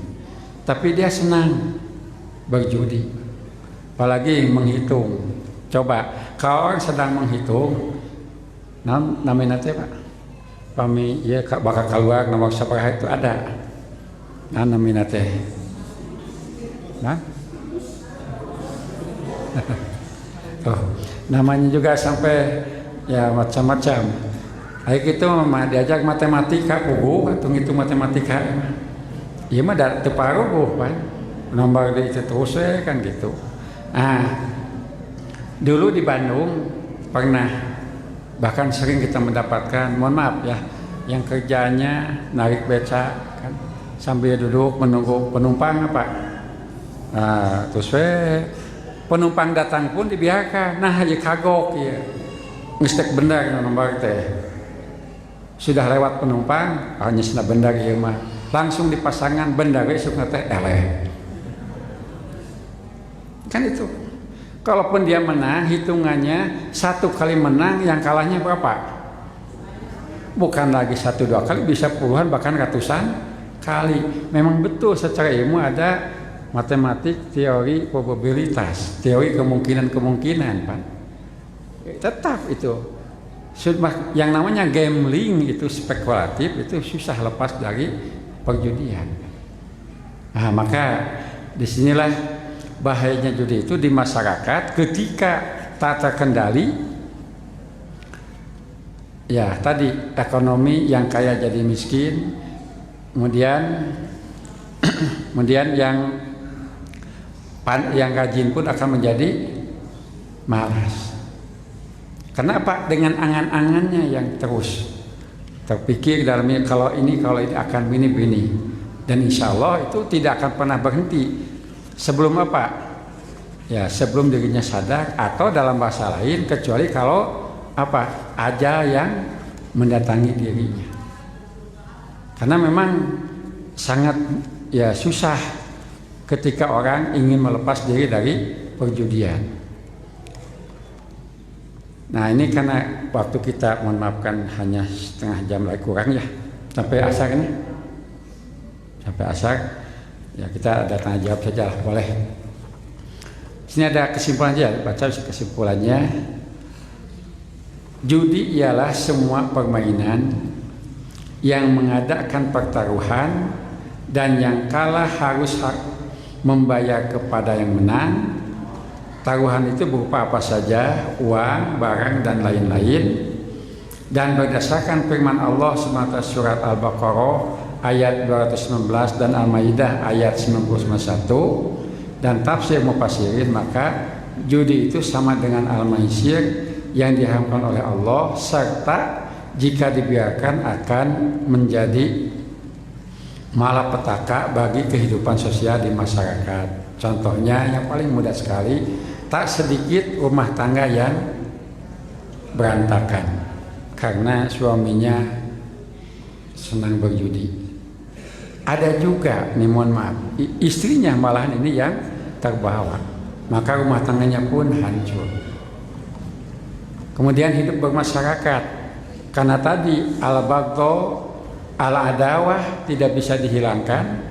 tapi dia senang berjudi, apalagi menghitung. Coba kalau orang sedang menghitung, namanya teh Pak, kami ya bakal keluar nomor sabaraha itu ada, namanya teh, oh, namanya juga sampai ya macam-macam. Ayo gitu mah diajak matematika kubu atau ngitung matematika. Iya mah da teu paruh kan. Nomor di itu terus kan gitu. Dulu di Bandung pernah, bahkan sering kita mendapatkan, mohon maaf ya, yang kerjanya narik beca kan, sambil duduk menunggu penumpang apa. Terus penumpang datang pun dibiarkan. Nah, ya kagok ya. Ngestek benar nomor teh. Sudah lewat penumpang, hanya sudah benar ya mah. Langsung dipasangkan benar esuk teh eleh. Kan itu. Kalaupun dia menang, hitungannya satu kali menang, yang kalahnya berapa? Bukan lagi 1-2 kali, bisa puluhan bahkan ratusan kali. Memang betul secara ilmu ada matematik, teori probabilitas, teori kemungkinan-kemungkinan, Pak. Tetap itu. Yang namanya gambling itu spekulatif, itu susah lepas dari perjudian. Nah, maka disinilah bahayanya judi itu di masyarakat ketika tak terkendali. Ya tadi ekonomi yang kaya jadi miskin, kemudian yang rajin pun akan menjadi malas. Kenapa? Dengan angan-angannya yang terus terpikir dalamnya, kalau ini akan begini, dan insya Allah itu tidak akan pernah berhenti sebelum apa? Ya sebelum dirinya sadar, atau dalam bahasa lain kecuali kalau apa? Ajal yang mendatangi dirinya. Karena memang sangat ya susah ketika orang ingin melepas diri dari perjudian. Nah ini karena waktu kita, mohon maafkan, hanya setengah jam lagi kurang ya, sampai asar ini, sampai asar ya kita ada tanya jawab saja lah, boleh. Sini ada kesimpulan aja, baca kesimpulannya. Judi ialah semua permainan yang mengadakan pertaruhan dan yang kalah harus membayar kepada yang menang. Taruhan itu berupa apa saja, uang, barang, dan lain-lain. Dan berdasarkan firman Allah semata surat Al-Baqarah ayat 219 dan Al-Maidah ayat 91 dan tafsir mufassirin, maka judi itu sama dengan al-maisir yang diharamkan oleh Allah, serta jika dibiarkan akan menjadi malapetaka bagi kehidupan sosial di masyarakat. Contohnya yang paling mudah sekali, tak sedikit rumah tangga yang berantakan karena suaminya senang berjudi. Ada juga, nih mohon maaf, istrinya malahan ini yang terbawa, maka rumah tangganya pun hancur. Kemudian hidup bermasyarakat, karena tadi al-baghdha, al-adawah tidak bisa dihilangkan,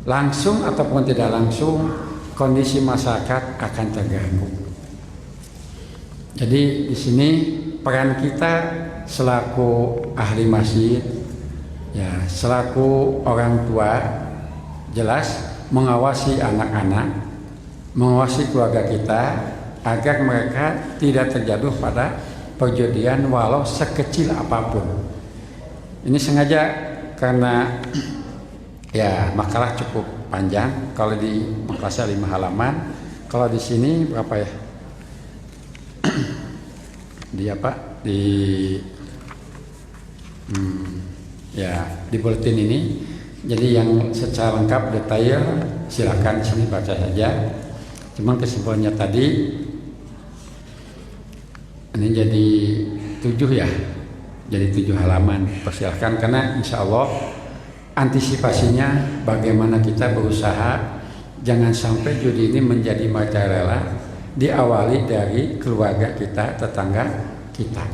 langsung ataupun tidak langsung kondisi masyarakat akan terganggu. Jadi di sini peran kita selaku ahli masjid, ya selaku orang tua, jelas mengawasi anak-anak, mengawasi keluarga kita agar mereka tidak terjatuh pada perjudian walau sekecil apapun. Ini sengaja karena ya makalah cukup panjang. Kalau di makalah 5 halaman, kalau di sini berapa ya? Di apa? Ya di bulletin ini. Jadi yang secara lengkap detail silakan sini baca saja. Cuman kesimpulannya tadi ini jadi 7 ya. Jadi 7 halaman. Persilahkan karena insya Allah antisipasinya bagaimana kita berusaha jangan sampai judi ini menjadi merajalela, diawali dari keluarga kita, tetangga kita.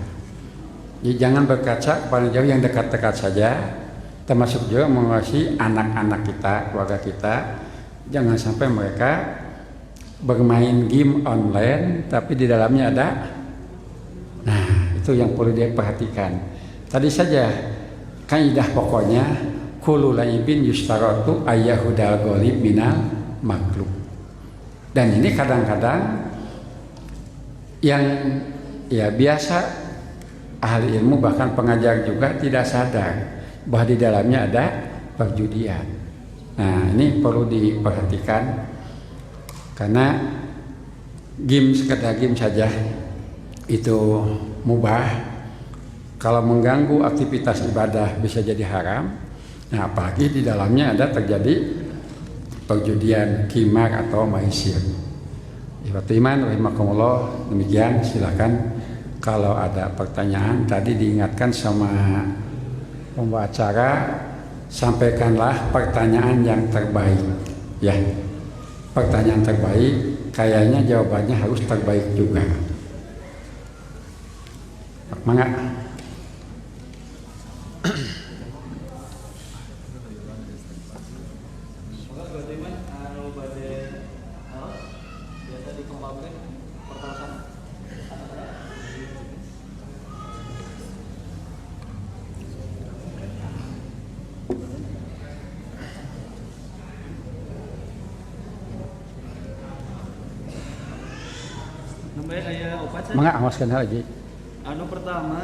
Jadi jangan berkaca pada jauh, yang dekat-dekat saja, termasuk juga mengawasi anak-anak kita, keluarga kita, jangan sampai mereka bermain game online tapi di dalamnya ada. Nah, itu yang perlu dia perhatikan. Tadi saja kaidah pokoknya kullu laibin yustaratu ayyahudal ghalib minal maghlub. Dan ini kadang-kadang yang ya biasa ahli ilmu bahkan pengajar juga tidak sadar bahwa di dalamnya ada perjudian. Nah, ini perlu diperhatikan karena game sekedar game saja itu mubah. Kalau mengganggu aktivitas ibadah bisa jadi haram. Nah, apalagi di dalamnya ada terjadi perjudian, qimar atau maisir. Ikhwatul iman rahimakumullah, demikian. Silakan kalau ada pertanyaan. Tadi diingatkan sama pembacara, sampaikanlah pertanyaan yang terbaik. Ya, pertanyaan terbaik, kayaknya jawabannya harus terbaik juga. Mangga. Mangga amaskan lagi. Anu pertama,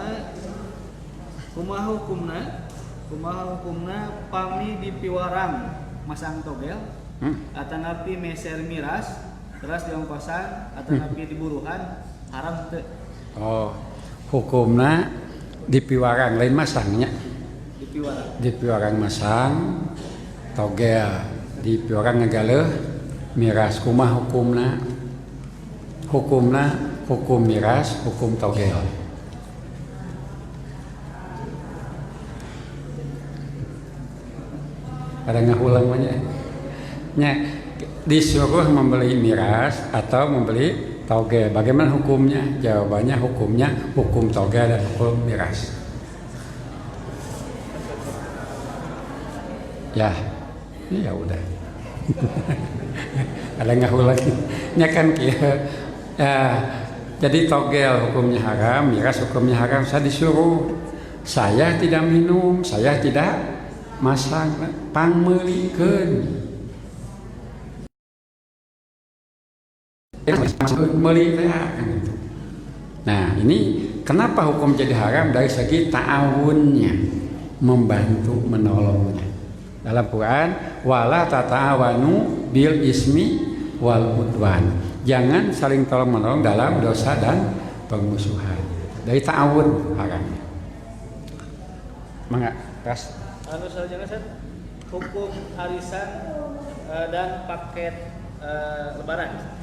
kumaha hukumna pami dipiwarang masang togel atanapi meser miras terus diongkosan atanapi diburuhan haram teu? Oh, hukumna dipiwarang lain masangnya. Dipiwarang masang togel, dipiwarang ngegaleuh miras. Kumaha hukumna hukum miras, hukum togel. Ada ngahulang banyak. Nya disuruh membeli miras atau membeli togel. Bagaimana hukumnya? Jawabannya hukumnya hukum togel dan hukum miras. Ya, ini ya udah. Ada ngahulang. Nya kan jadi togel hukumnya haram, miras hukumnya haram. Saya disuruh, saya tidak minum, saya tidak masang, pangmeulikeun. Meuli teh kan gitu. Nah, ini kenapa hukum jadi haram dari segi ta'awunnya, membantu menolongnya. Dalam Quran, wala tata'awanu bil ismi wal udwan. Jangan saling tolong menolong dalam dosa dan permusuhan. Dari ta'awun haramnya. Mangga, kas. Anu selanjutnya hukum arisan dan paket lebaran.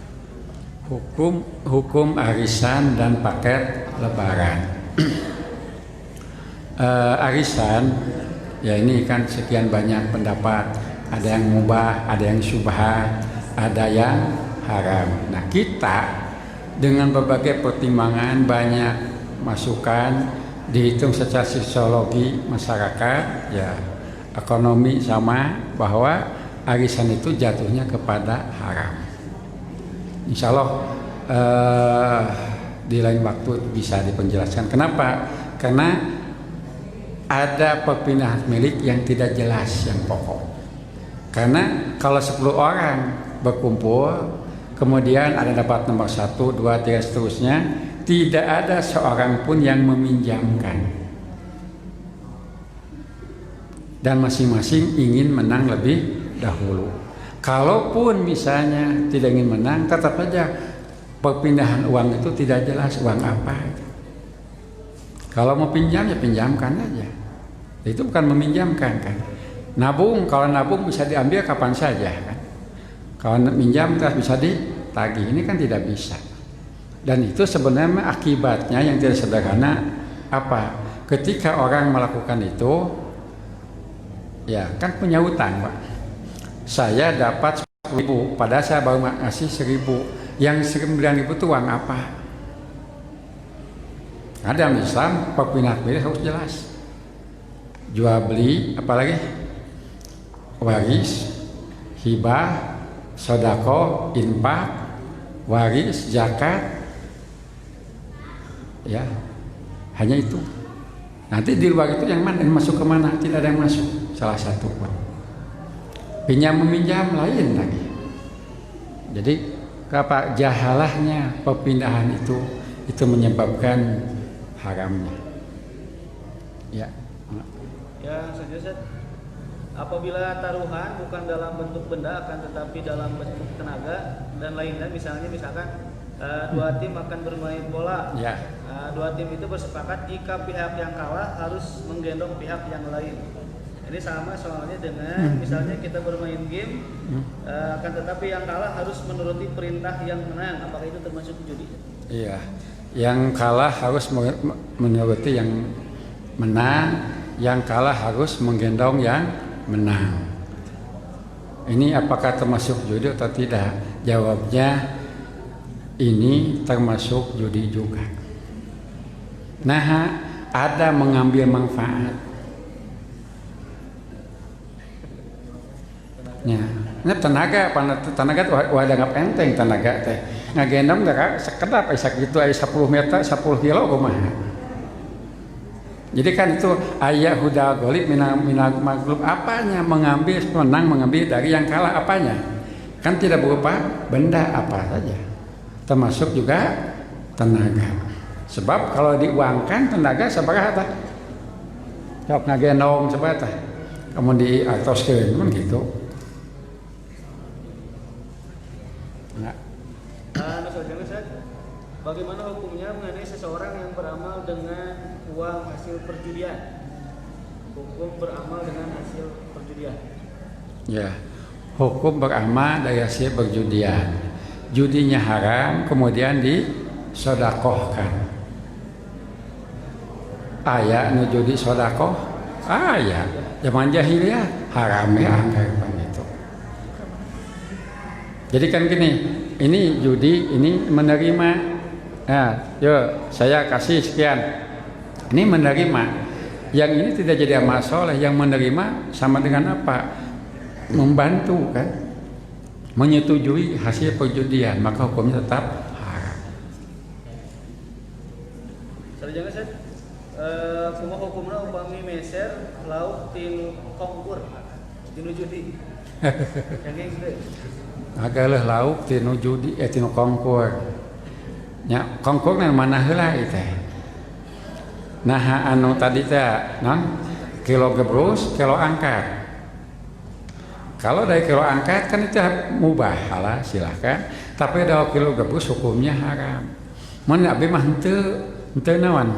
Hukum arisan dan paket lebaran. Arisan, ya ini kan sekian banyak pendapat. Ada yang mubah, ada yang syubhat, ada yang haram. Nah, kita dengan berbagai pertimbangan, banyak masukan, dihitung secara sosiologi masyarakat, ya ekonomi sama, bahwa arisan itu jatuhnya kepada haram. Insya Allah di lain waktu bisa dipenjelaskan. Kenapa? Karena ada perpindahan milik yang tidak jelas, yang pokok. Karena kalau 10 orang berkumpul, kemudian ada dapat nomor 1, 2, 3 seterusnya, tidak ada seorang pun yang meminjamkan. Dan masing-masing ingin menang lebih dahulu. Kalaupun misalnya tidak ingin menang, tetap saja perpindahan uang itu tidak jelas uang apa. Kalau mau pinjam ya pinjamkan aja. Itu bukan meminjamkan kan. Nabung, kalau nabung bisa diambil kapan saja kan. Kalau minjam terus bisa ditagih, ini kan tidak bisa. Dan itu sebenarnya akibatnya yang tidak sederhana apa? Ketika orang melakukan itu, ya kan punya utang, Pak. Saya dapat 10.000, padahal saya baru ngasih 1.000. Yang 9.000 itu uang apa? Ada dalam Islam, perpindahan milik harus jelas. jual beli, apalagi waris, hibah, sodako, infak, waris, zakat, ya hanya itu. Nanti di luar itu yang mana, yang masuk ke mana? Tidak ada yang masuk, salah satu pun. Pinjam meminjam lain lagi. Jadi apa jahalahnya perpindahan itu menyebabkan haramnya. Ya. Ya, selanjutnya apabila taruhan bukan dalam bentuk benda akan tetapi dalam bentuk tenaga dan lainnya, misalkan dua tim akan bermain bola. Ya. Dua tim itu bersepakat jika pihak yang kalah harus menggendong pihak yang lain. Ini sama soalnya dengan misalnya kita bermain game, akan tetapi yang kalah harus menuruti perintah yang menang. Apakah itu termasuk judi? Iya, yang kalah harus menuruti yang menang, yang kalah harus menggendong yang menang. Ini apakah termasuk judi atau tidak? Jawabnya ini termasuk judi juga. Nah, ada mengambil manfaat. Ya, ini tenaga wadah enteng tenaga teh. Ngagendong dah sekedap isak gitu aya 10 meter 10 kilo kumaha. Jadi kan itu ayat hudal golib minal maglub, apanya mengambil menang mengambil dari yang kalah apanya? Kan tidak berupa benda apa saja. Termasuk juga tenaga. Sebab kalau diuangkan tenaga sabaraha tah? Sok ngagendong sabaraha tah? Kamu diatoskeun mun gitu. Bagaimana hukumnya mengenai seseorang yang beramal dengan uang hasil perjudian? Hukum beramal dengan hasil perjudian. Ya, hukum beramal dari hasil perjudian. Judinya haram, kemudian disodakohkan. Aya nu judi sodakoh? Aya. Zaman jahiliyah haram ya anggapan itu. Jadi kan gini, ini judi, ini menerima. Nah, yo saya kasih sekian. Ini menerima. Yang ini tidak jadi amal soleh. Yang menerima sama dengan apa? Membantu kan? Menyetujui hasil perjudian, maka hukumnya tetap haram. Sarjana Ustaz, kumaha hukumna upami meser lauk tinu kongkur, tinu judi. Yang gitu. Agaleuh lauk tinu judi tinu kongkur. Ya, kongkong yang mana heula itu? Nah, anu tadi teh non kilo gebrus, kilo angkat. Kalau dari kilo angkat kan itu mubah, halal silahkan. Tapi dari kilo gebrus hukumnya haram. Mun abi mah henteu naon?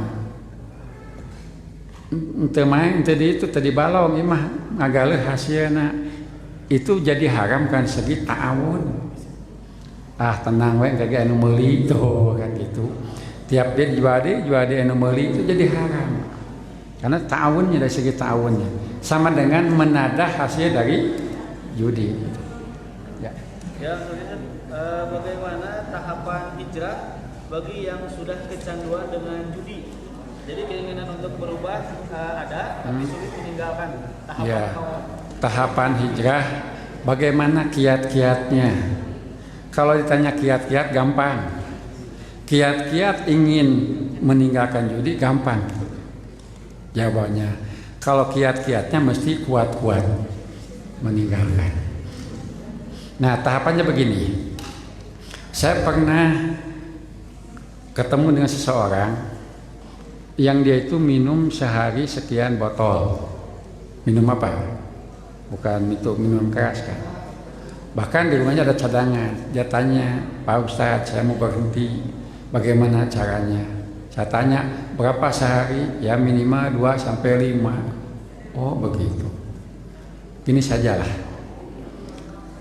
Henteu main, henteu di itu tadi balong ieu mah ngagaleuh hasilna. Itu jadi haram kan segi ta'awun. Tenang we kagak anu meuli tuh kan gitu. Tiap dia jual dia anu meuli itu jadi haram. Karena ta'awunnya dari segi ta'awunnya sama dengan menadah hasil dari judi gitu. Ya. Ya, bagaimana tahapan hijrah bagi yang sudah kecanduan dengan judi? Jadi keinginan untuk berubah ada, tapi sulit meninggalkan. Tahapan hijrah bagaimana kiat-kiatnya? Kalau ditanya kiat-kiat gampang. Kiat-kiat ingin meninggalkan judi gampang. Jawabannya, kalau kiat-kiatnya mesti kuat-kuat meninggalkan. Nah, tahapannya begini. Saya pernah ketemu dengan seseorang yang dia itu minum sehari sekian botol. Minum apa? Bukan itu minum keras kan. Bahkan di rumahnya ada cadangan. Dia tanya, Pak Ustadz, saya mau berhenti, bagaimana caranya? Saya tanya, berapa sehari? Ya minimal 2-5. Oh begitu. Gini sajalah.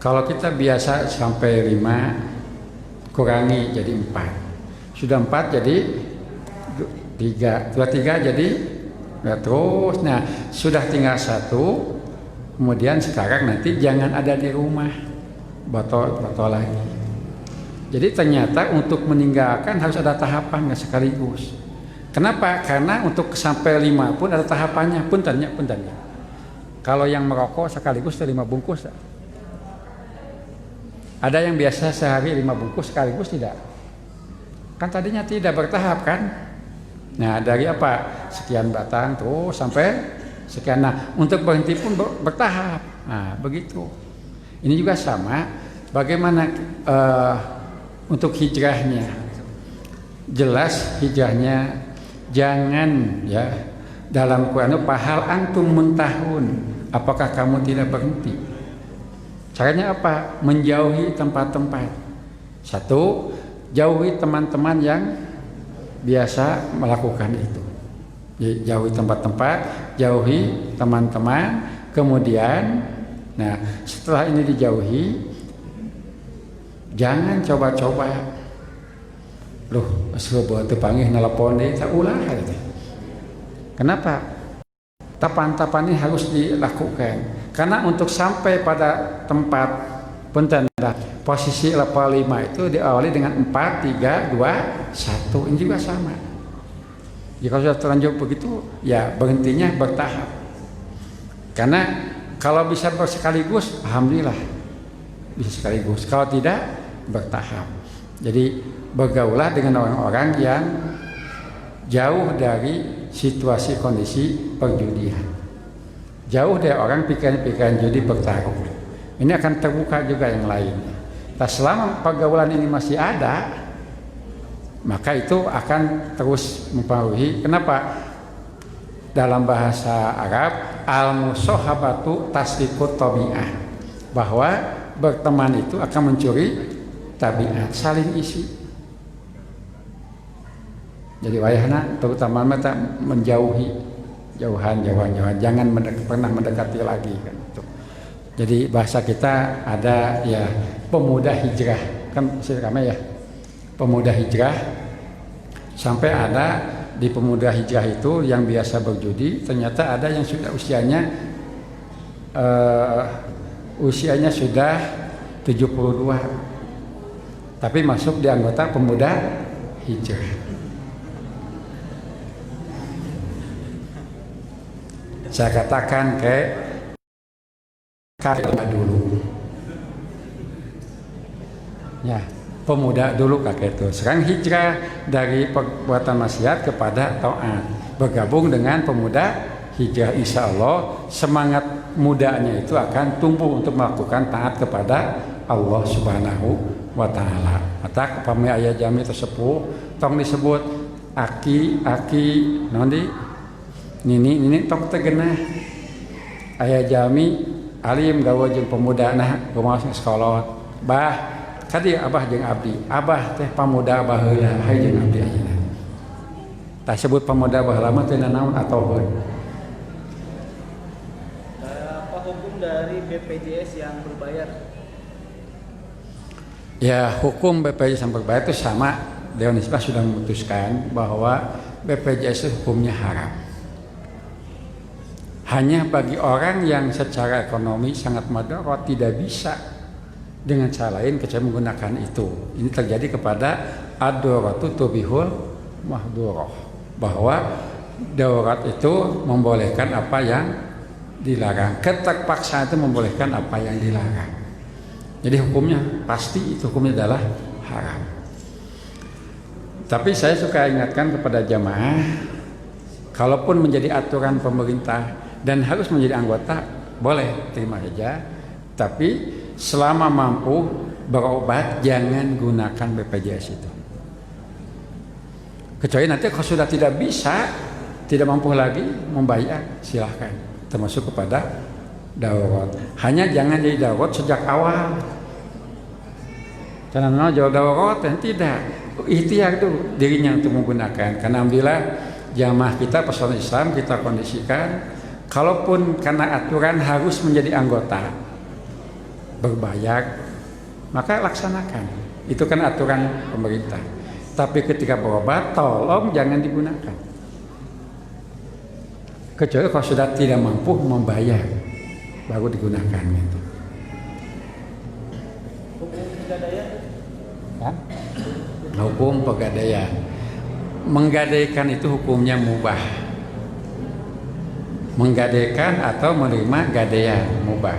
Kalau kita biasa sampai 5, kurangi jadi 4. Sudah 4 jadi 3. 2-3 jadi terus. Nah sudah tinggal 1. Kemudian sekarang nanti jangan ada di rumah. Botol lagi. Jadi ternyata untuk meninggalkan harus ada tahapan nggak sekaligus. Kenapa? Karena untuk sampai 5 pun ada tahapannya. Puntennya. Kalau yang merokok sekaligus 5 bungkus. Ada yang biasa sehari 5 bungkus sekaligus tidak. Kan tadinya tidak bertahap kan. Nah dari apa? Sekian batang terus sampai sekian. Nah untuk berhenti pun bertahap. Nah begitu. Ini juga sama. Bagaimana untuk hijrahnya? Jelas hijrahnya jangan ya dalam Quran itu pahal antum muntahun. Apakah kamu tidak berhenti? Caranya apa? Menjauhi tempat-tempat. Satu, jauhi teman-teman yang biasa melakukan itu. Jauhi tempat-tempat, jauhi teman-teman. Kemudian, nah setelah ini dijauhi, jangan coba-coba. Loh, sebab itu panggil nelpon deh, tak ulah gitu. Kenapa? Tapan-tapan ini harus dilakukan. Karena untuk sampai pada tempat pentanda posisi level 5 itu diawali dengan 4, 3, 2, 1. Ini juga sama. Jika sudah terlanjur begitu, ya berhentinya bertahap. Karena kalau bisa bersekaligus, alhamdulillah bisa sekaligus. Kalau tidak, bertahap. Jadi bergaulah dengan orang-orang yang jauh dari situasi kondisi perjudian. Jauh dari orang pikiran-pikiran judi bertaruh. Ini akan terbuka juga yang lain. Nah, selama pergaulan ini masih ada, maka itu akan terus mempengaruhi. Kenapa? Dalam bahasa Arab, al-musahabatu tasdiqut tabi'ah. Bahwa berteman itu akan mencuri tabiat, saling isi. Jadi wayahna terutama mata menjauhi jauhan, jangan pernah mendekati lagi kan itu. Jadi bahasa kita ada ya pemuda hijrah kan sirame ya. Pemuda hijrah sampai ada di pemuda hijrah itu yang biasa berjudi, ternyata ada yang sudah usianya sudah 72. Tapi masuk di anggota pemuda hijrah. Saya katakan kayak dulu. Ya, pemuda dulu kakek itu. Sekarang hijrah dari perbuatan maksiat kepada taat. Bergabung dengan pemuda hijrah, insya Allah semangat mudanya itu akan tumbuh untuk melakukan taat kepada Allah Subhanahu wa ta'ala. Mata kepami ayah jami tersebut tong disebut aki nondi nini tong tegenah ayah jami alim gawa jeung pemuda nah kumaha sekolah bah kadi abah jeung abdi abah teh pamuda abah heula hai jeung abdi ayeuna tah sebut pemuda baheula mah teh naon atoheun. Apa hukum dari BPJS yang berbayar? Ya hukum BPJS yang berbayar itu sama. Dewan Isbah sudah memutuskan bahwa BPJS itu hukumnya haram. Hanya bagi orang yang secara ekonomi sangat madarat tidak bisa dengan cara lain kecuali menggunakan itu. Ini terjadi kepada ad-daruratu tubihul mahdurah, bahwa darurat itu membolehkan apa yang dilarang, keterpaksaan itu membolehkan apa yang dilarang. Jadi hukumnya pasti itu hukumnya adalah haram. Tapi saya suka ingatkan kepada jamaah, kalaupun menjadi aturan pemerintah dan harus menjadi anggota, boleh terima saja. Tapi selama mampu berobat, jangan gunakan BPJS itu. Kecuali nanti kalau sudah tidak bisa, tidak mampu lagi membayar, silahkan. Termasuk kepada darurat. Hanya jangan jadi darurat sejak awal. Karena jauh darurat dan tidak ikhtiar itu dirinya untuk menggunakan. Karena alhamdulillah jamaah kita personal Islam kita kondisikan, kalaupun karena aturan harus menjadi anggota berbayar, maka laksanakan. Itu kan aturan pemerintah. Tapi ketika berobat, tolong jangan digunakan. Kecuali kalau sudah tidak mampu membayar, baru digunakan. Gitu. Hukum pegadaian? Hukum pegadaian. menggadaikan itu hukumnya mubah. Menggadaikan atau menerima gadaian mubah.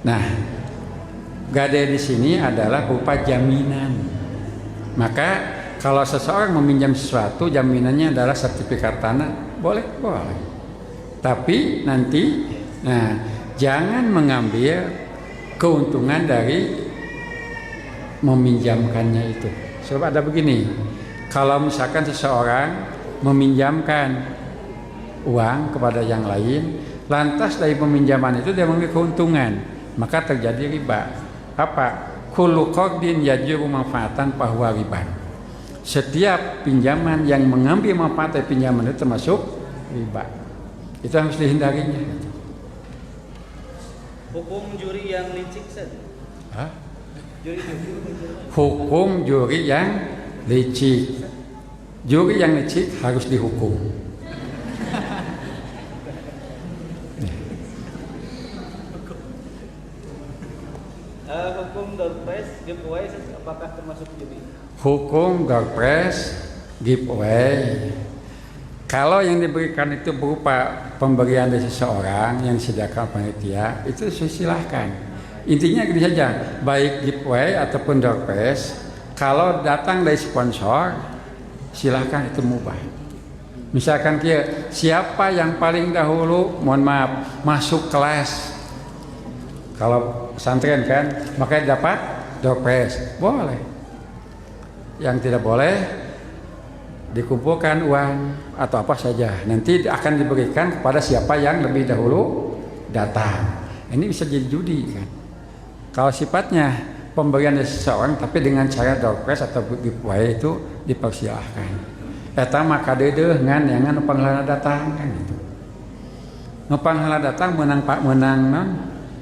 Nah, gadai di sini adalah berupa jaminan. Maka kalau seseorang meminjam sesuatu, jaminannya adalah sertifikat tanah, boleh. Tapi nanti, jangan mengambil keuntungan dari meminjamkannya itu. Sebab ada begini, kalau misalkan seseorang meminjamkan uang kepada yang lain, lantas dari peminjaman itu dia mengambil keuntungan, maka terjadi riba. Apa? Kullu qardin yajru manfaatan fahuwa riba. Setiap pinjaman yang mengambil manfaat dari pinjaman itu termasuk riba. Itu harus dihindarinya. Hukum juri yang licik saja. Hah? Juri. Hukum juri yang licik. Juri yang licik harus dihukum. Hukum door prize giveaway apakah termasuk juri? Hukum door prize giveaway. Kalau yang diberikan itu berupa pemberian dari seseorang yang disediakan panitia, itu silahkan. Intinya gini saja, baik giveaway ataupun door prize, kalau datang dari sponsor, silahkan, itu mubah. Misalkan siapa yang paling dahulu, mohon maaf, masuk kelas, kalau pesantren kan, makanya dapat door prize, boleh. Yang tidak boleh, dikumpulkan uang atau apa saja, nanti akan diberikan kepada siapa yang lebih dahulu datang. Ini bisa jadi judi kan. Kalau sifatnya pemberian dari seseorang tapi dengan cara door prize atau giveaway itu dipersilahkan. Eta maka dede ngan yang pangheula datang kan gitu. Nu pangheula datang menang non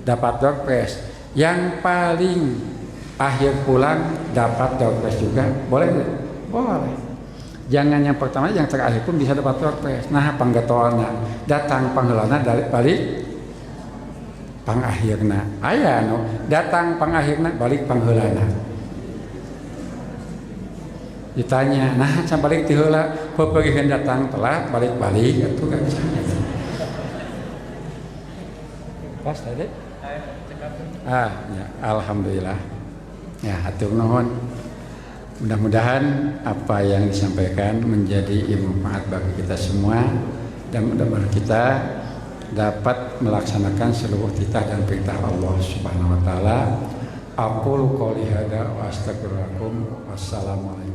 dapat door prize. Yang paling akhir pulang dapat door prize juga. Boleh? Boleh. Jangan yang pertama, yang terakhir pun bisa dapat door prize. Nah, panggatoana datang pangheulana balik pangakhirna. Aya no, datang pangakhirna balik pangheulana. Ditanya, nah can balik ti heula, peupeuriheun datang telat balik-balik atuh kan bisa. Pas tadi? Ya, alhamdulillah. Ya, hatur nuhun. Mudah-mudahan apa yang disampaikan menjadi ilmu manfaat bagi kita semua, dan mudah-mudahan kita dapat melaksanakan seluruh titah dan perintah Allah Subhanahu wa taala. Aqulu qouli hadza wa astaghfirullakum. Wassalamualaikum.